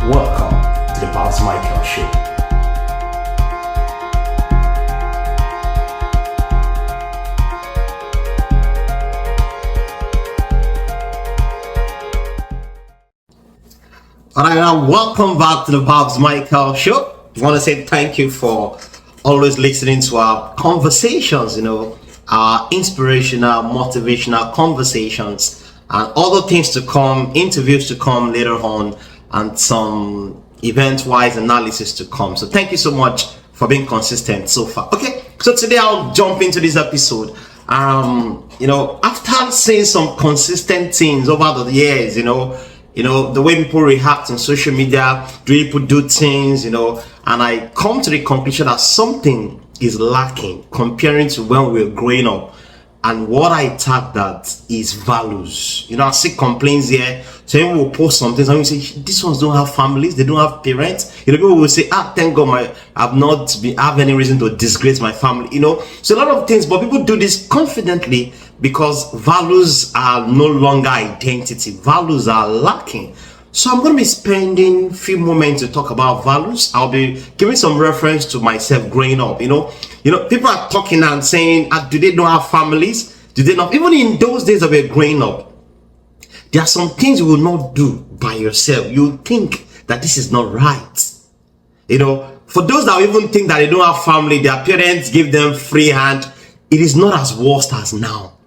Welcome to the Babs Micheal Show. Alright, now welcome back to the Babs Micheal Show. I want to say thank you for always listening to our conversations, our inspirational, motivational conversations, and other things to come, interviews to come later on, and some event-wise analysis to come. So thank you so much for being consistent so far. Okay, so today I'll jump into this episode. After seeing some consistent things over the years, the way people react on social media, the way people do things, and I come to the conclusion that something is lacking comparing to when we were growing up. And what I tag that is values. I see complaints here. So people will post something, and we say, these ones don't have families, they don't have parents. People will say, thank God I have any reason to disgrace my family. So a lot of things, but people do this confidently because values are no longer identity. Values are lacking. So I'm going to be spending a few moments to talk about values. I'll be giving some reference to myself growing up. People are talking and saying, do they not have families? Do they not? Even in those days of growing up, there are some things you will not do by yourself. You think that this is not right. For those that even think that they don't have family, their parents give them free hand. It is not as worst as now.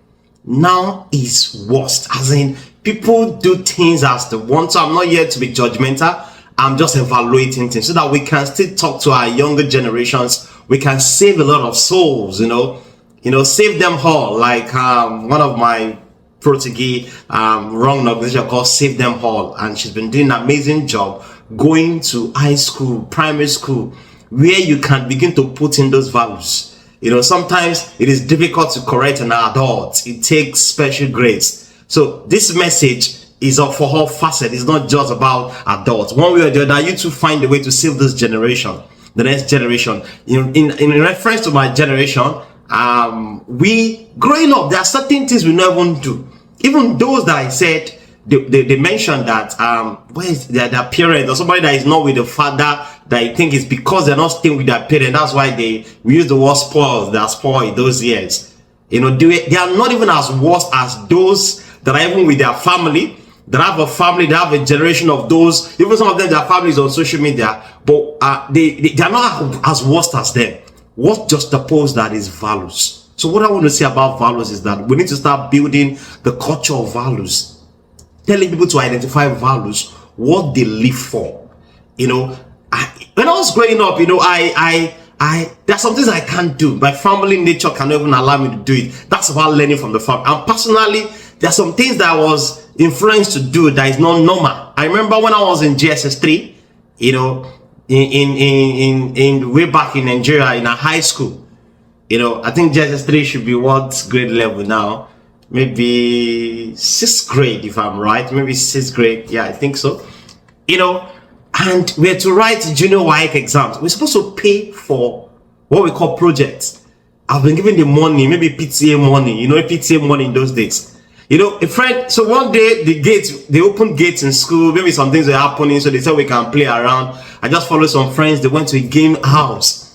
Now is worst, as in people do things as they want. So I'm not here to be judgmental. I'm just evaluating things so that we can still talk to our younger generations. We can save a lot of souls, save them all. Like one of my protege run organization called Save Them All, and she's been doing an amazing job going to high school, primary school, where you can begin to put in those values. Sometimes it is difficult to correct an adult. It takes special grace. So this message is for all facets. It's not just about adults. One way or the other, you to find a way to save this generation, the next generation. In reference to my generation, we growing up, there are certain things we never do. Even those that I said, they mentioned that where is their parent or somebody that is not with the father, that I think is because they're not staying with their parent. That's why they use the word spoiled. They are spoiled those years. They are not even as worse as those that are even with their family. That have a family, they have a generation of those. Even some of them, their families on social media, but they are not as worse as them. What juxtaposes that is values. So what I want to say about values is that we need to start building the culture of values, telling people to identify values, what they live for. When I was growing up, there are some things I can't do. My family nature cannot even allow me to do it. That's about learning from the family. And personally, there are some things that I was influenced to do that is not normal. I remember when I was in GSS3, in way back in Nigeria, in a high school. I think GSS3 should be what grade level now? Maybe 6th grade, if I'm right. Maybe 6th grade. Yeah, I think so. And we had to write junior WAEC exams. We're supposed to pay for what we call projects. I've been given the money, maybe PTA money. PTA money in those days. A friend, so one day they opened gates in school, maybe some things were happening, so they said we can play around. I just followed some friends, they went to a game house.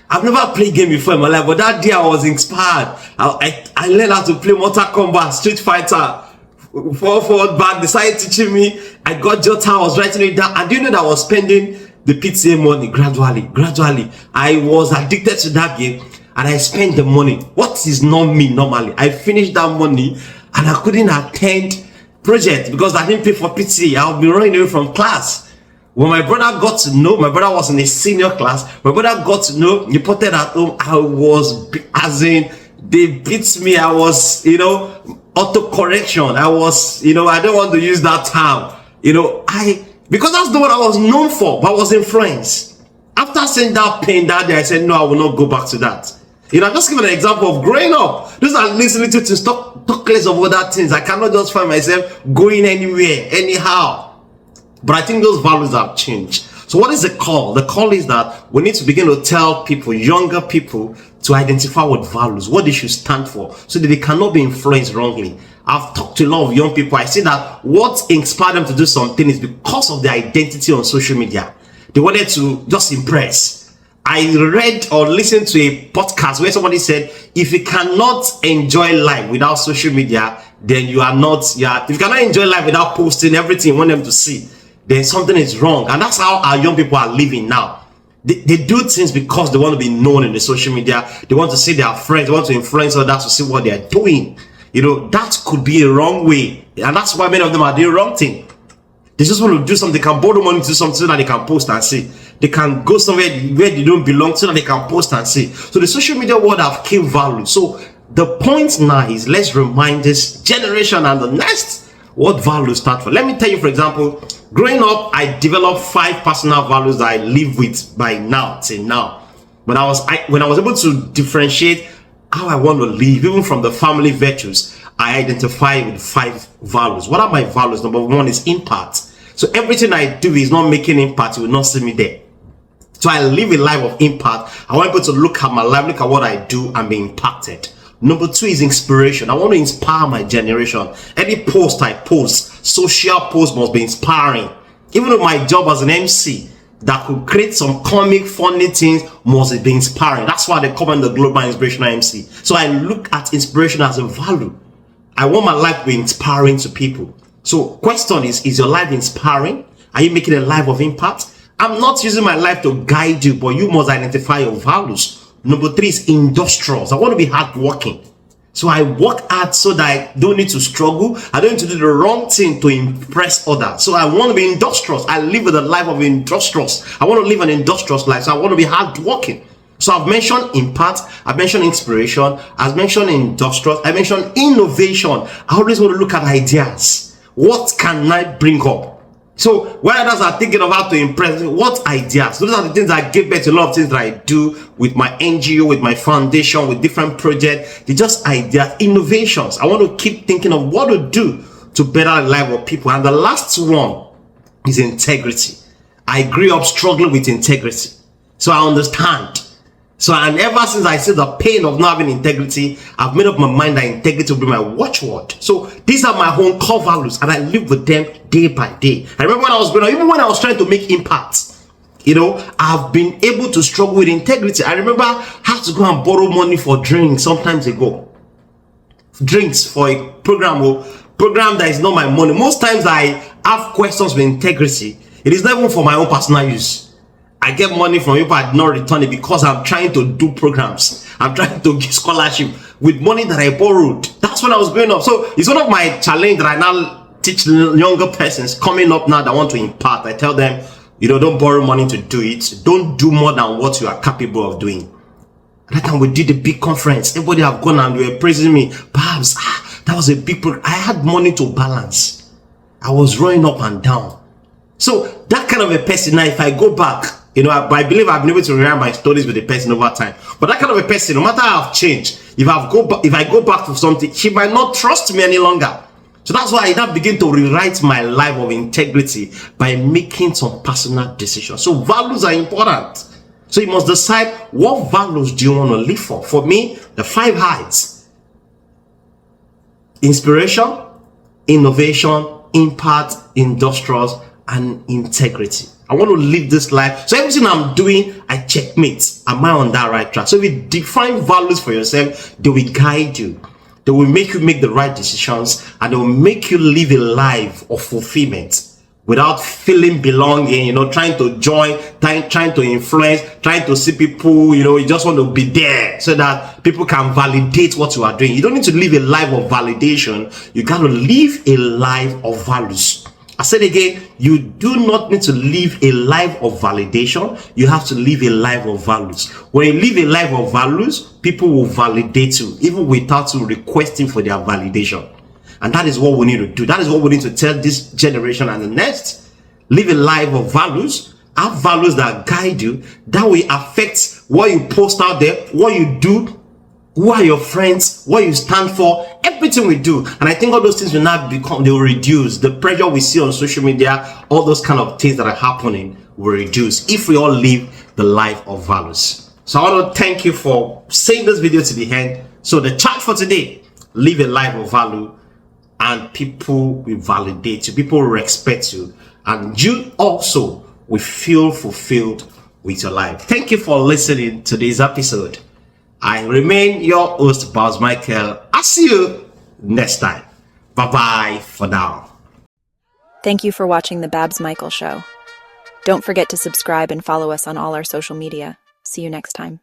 I've never played game before in my life, but that day I was inspired. I learned how to play Mortal Kombat, Street Fighter, forward back. They started teaching me. I got Jota, I was writing it down. And do you know that I was spending the PTA money gradually. I was addicted to that game and I spent the money. What is not me normally? I finished that money and I couldn't attend project because I didn't pay for PTA. I'll be running away from class. When my brother got to know, my brother was in a senior class. My brother got to know, reported at home. I was, they beat me. I was, auto correction. I was, I don't want to use that term. Because that's not what I was known for, but I was influenced. After seeing that pain that day, I said, no, I will not go back to that. Just give an example of growing up. Those are listening to talk less of other things. I cannot just find myself going anywhere, anyhow. But I think those values have changed. So what is the call? The call is that we need to begin to tell people, younger people, to identify what values, what they should stand for, so that they cannot be influenced wrongly. I've talked to a lot of young people. I see that what inspired them to do something is because of their identity on social media. They wanted to just impress. I read or listened to a podcast where somebody said, if you cannot enjoy life without social media, then you are not, if you cannot enjoy life without posting everything you want them to see, then something is wrong. And that's how our young people are living now. They do things because they want to be known in the social media. They want to see their friends. They want to influence others to see what they're doing. You know, that could be a wrong way. And that's why many of them are doing wrong thing. They just want to do something. They can borrow money to do something so that they can post and see. They can go somewhere where they don't belong so that they can post and see. So the social media world have killed value. So the point now is, let's remind this generation and the next what values stand for. Let me tell you, for example, growing up, I developed 5 personal values that I live with by now till now. When I was able to differentiate how I want to live, even from the family virtues, I identify with 5 values. What are my values? Number 1 is impact. So everything I do is not making impact. You will not see me there. So I live a life of impact. I want people to look at my life, look at what I do, and be impacted. Number 2 is inspiration. I want to inspire my generation. Any post I post, social post, must be inspiring. Even with my job as an MC, that could create some comic, funny things, must be inspiring. That's why they call me the global inspirational MC. So I look at inspiration as a value. I want my life to be inspiring to people. So question is your life inspiring? Are you making a life of impact? I'm not using my life to guide you, but you must identify your values. Number 3 is industrious. I want to be hardworking. So I work hard so that I don't need to struggle. I don't need to do the wrong thing to impress others. So I want to be industrious. I live with a life of industrious. I want to live an industrious life. So I want to be hardworking. So I've mentioned impact, I've mentioned inspiration, I've mentioned industrious, I mentioned innovation. I always want to look at ideas. What can I bring up? So when others are thinking of how to impress, what ideas? Those are the things I give birth to. A lot of things that I do with my NGO, with my foundation, with different projects. They're just ideas, innovations. I want to keep thinking of what to do to better the life of people. And the last one is integrity. I grew up struggling with integrity. So I understand. So, and ever since I see the pain of not having integrity, I've made up my mind that integrity will be my watchword. So these are my own core values, and I live with them day by day. I remember when I was growing up, even when I was trying to make impact, you know, I've been able to struggle with integrity. I remember I had to go and borrow money for drinks sometimes ago. Drinks for a program that is not my money. Most times I have questions with integrity. It is not even for my own personal use. I get money from people, I did not return it because I'm trying to do programs. I'm trying to give scholarship with money that I borrowed. That's when I was growing up. So it's one of my challenge that I now teach younger persons coming up now that want to impart. I tell them, you know, don't borrow money to do it. Don't do more than what you are capable of doing. At that time we did a big conference. Everybody have gone and they were praising me. Babs, that was a big program. I had money to balance. I was running up and down. So that kind of a person, now if I go back, you know, I believe I've been able to rewrite my stories with the person over time. But that kind of a person, no matter how I've changed, if I go back to something, she might not trust me any longer. So that's why I now begin to rewrite my life of integrity by making some personal decisions. So values are important. So you must decide, what values do you want to live for? For me, the 5 heights: inspiration, innovation, impact, industrious, and integrity. I want to live this life. So everything I'm doing, I checkmate. Am I on that right track? So if you define values for yourself, they will guide you. They will make you make the right decisions, and they will make you live a life of fulfillment without feeling belonging, you know, trying to join, trying to influence, trying to see people, you know, you just want to be there so that people can validate what you are doing. You don't need to live a life of validation. You got to live a life of values. I said again, you do not need to live a life of validation. You have to live a life of values. When you live a life of values, people will validate you, even without you requesting for their validation. And that is what we need to do. That is what we need to tell this generation and the next. Live a life of values. Have values that guide you. That will affect what you post out there, what you do, who are your friends, what you stand for, everything we do. And I think all those things will now they will reduce. The pressure we see on social media, all those kind of things that are happening will reduce if we all live the life of values. So I want to thank you for seeing this video to the end. So the chat for today: live a life of value. and people will validate you, people will respect you, and you also will feel fulfilled with your life. Thank you for listening to this episode. I remain your host, Babs Micheal. I'll see you next time. Bye-bye for now. Thank you for watching the Babs Micheal Show. Don't forget to subscribe and follow us on all our social media. See you next time.